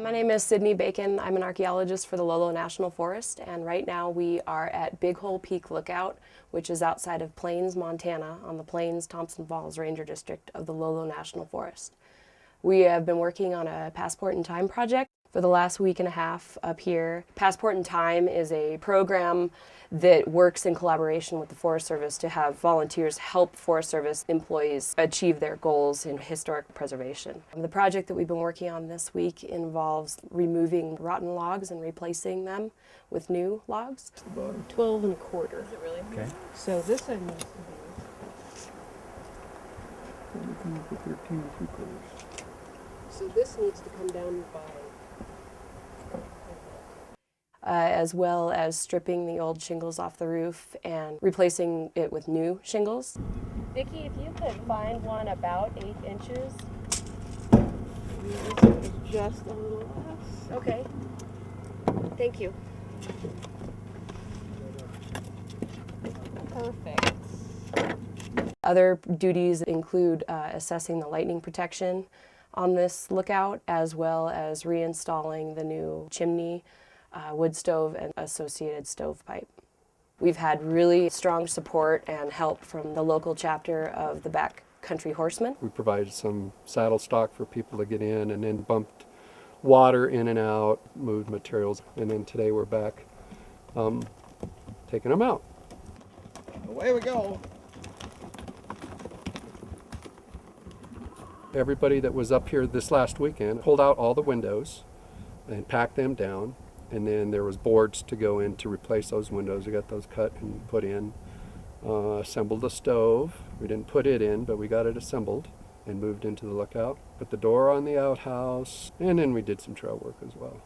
My name is Sydney Bacon. I'm an archaeologist for the Lolo National Forest, and right now we are at Big Hole Peak Lookout, which is outside of Plains, Montana, on the Plains-Thompson Falls Ranger District of the Lolo National Forest. We have been working on a Passport in Time project for the last week and a half up here. Passport in Time is a program that works in collaboration with the Forest Service to have volunteers help Forest Service employees achieve their goals in historic preservation. The project that we've been working on this week involves removing rotten logs and replacing them with new logs. 12 1/4. Is it really? Okay. So this one needs to be. So this needs to come down by as well as stripping the old shingles off the roof and replacing it with new shingles. Vicki, if you could find one about 8 inches. This is just a little less. Okay. Thank you. Perfect. Other duties include assessing the lightning protection on this lookout, as well as reinstalling the new chimney, wood stove, and associated stovepipe. We've had really strong support and help from the local chapter of the Backcountry Horsemen. We provided some saddle stock for people to get in, and then bumped water in and out, moved materials, and then today we're back taking them out. Away we go. Everybody that was up here this last weekend pulled out all the windows and packed them down, and then there was boards to go in to replace those windows. We got those cut and put in. Assembled a stove. We didn't put it in, but we got it assembled and moved into the lookout. Put the door on the outhouse, and then we did some trail work as well.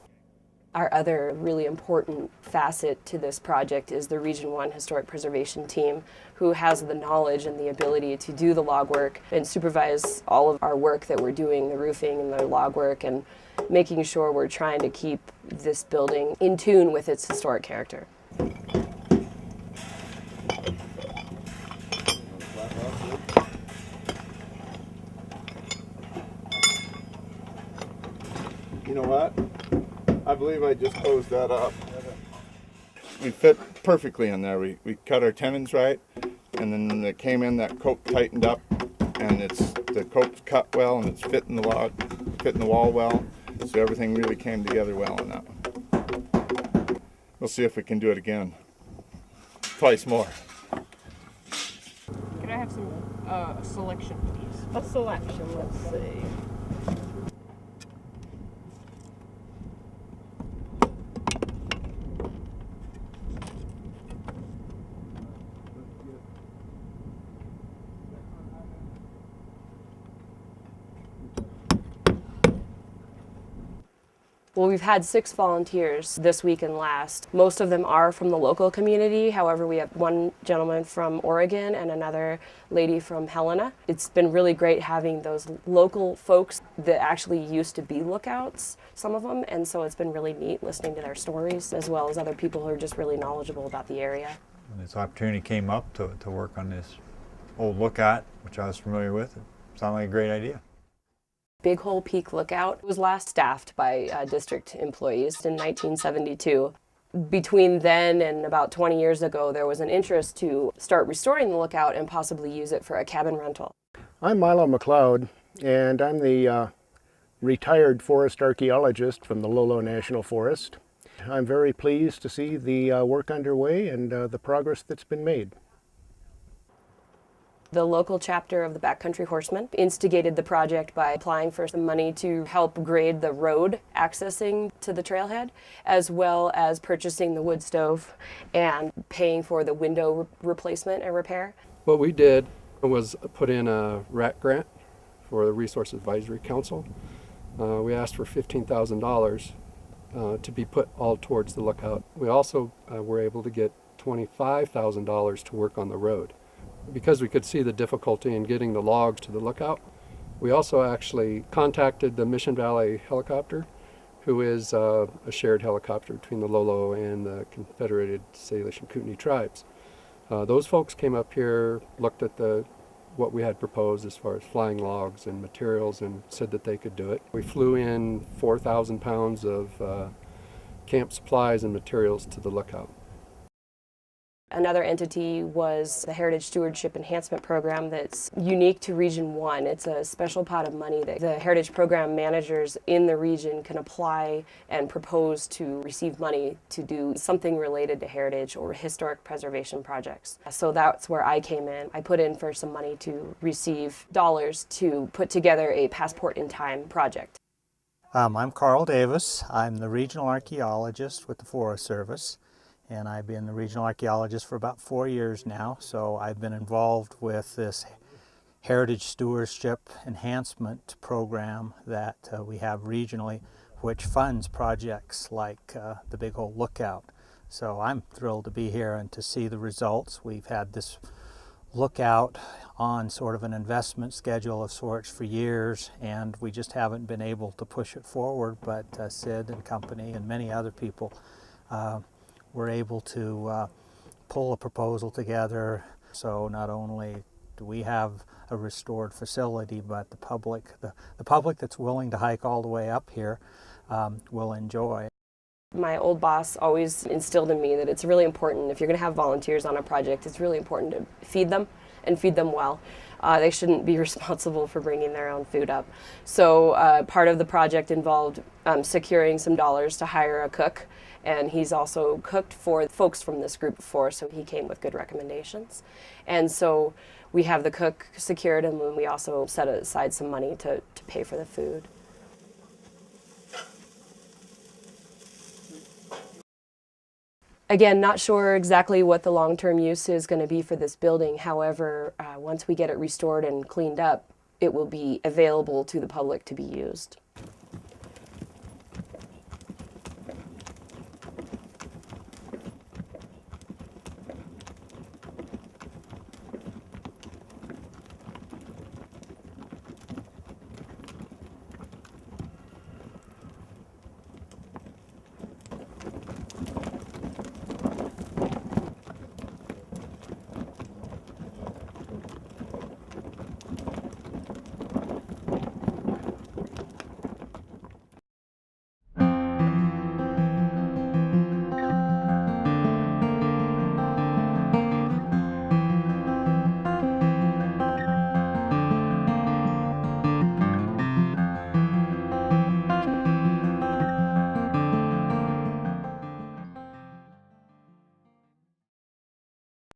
Our other really important facet to this project is the Region 1 Historic Preservation Team, who has the knowledge and the ability to do the log work and supervise all of our work that we're doing, the roofing and the log work, and making sure we're trying to keep this building in tune with its historic character. You know what? I believe I just closed that up. We fit perfectly in there. We cut our tenons right, and then it came in, that cope tightened up, and the cope's cut well, and it's fitting the wall well. So everything really came together well on that one. We'll see if we can do it again. Twice more. Can I have some selection, please? A selection, let's see. Well, we've had 6 volunteers this week and last. Most of them are from the local community. However, we have one gentleman from Oregon and another lady from Helena. It's been really great having those local folks that actually used to be lookouts, some of them, and so it's been really neat listening to their stories, as well as other people who are just really knowledgeable about the area. When this opportunity came up to work on this old lookout, which I was familiar with, it sounded like a great idea. Big Hole Peak Lookout was last staffed by district employees in 1972. Between then and about 20 years ago, there was an interest to start restoring the lookout and possibly use it for a cabin rental. I'm Milo McLeod, and I'm the retired forest archaeologist from the Lolo National Forest. I'm very pleased to see the work underway and the progress that's been made. The local chapter of the Backcountry Horsemen instigated the project by applying for some money to help grade the road accessing to the trailhead, as well as purchasing the wood stove and paying for the window replacement and repair. What we did was put in a RAC grant for the Resource Advisory Council. We asked for $15,000 to be put all towards the lookout. We also were able to get $25,000 to work on the road. Because we could see the difficulty in getting the logs to the lookout, we also actually contacted the Mission Valley helicopter, who is a shared helicopter between the Lolo and the Confederated Salish and Kootenai tribes. Those folks came up here, looked at the what we had proposed as far as flying logs and materials and said that they could do it. We flew in 4,000 pounds of camp supplies and materials to the lookout. Another entity was the Heritage Stewardship Enhancement Program that's unique to Region 1. It's a special pot of money that the Heritage Program managers in the region can apply and propose to receive money to do something related to heritage or historic preservation projects. So that's where I came in. I put in for some money to receive dollars to put together a Passport in Time project. I'm Carl Davis. I'm the regional archaeologist with the Forest Service, and I've been the regional archaeologist for about 4 years now. So I've been involved with this Heritage Stewardship Enhancement program that we have regionally, which funds projects like the Big Hole Lookout. So I'm thrilled to be here and to see the results. We've had this lookout on sort of an investment schedule of sorts for years, and we just haven't been able to push it forward, but Sid and company and many other people were able to pull a proposal together. So not only do we have a restored facility, but the public that's willing to hike all the way up here will enjoy. My old boss always instilled in me that it's really important, if you're going to have volunteers on a project, it's really important to feed them and feed them well. They shouldn't be responsible for bringing their own food up. So part of the project involved securing some dollars to hire a cook, and he's also cooked for folks from this group before, so he came with good recommendations. And so we have the cook secured, and then we also set aside some money to pay for the food. Again, not sure exactly what the long-term use is going to be for this building. However, once we get it restored and cleaned up, it will be available to the public to be used.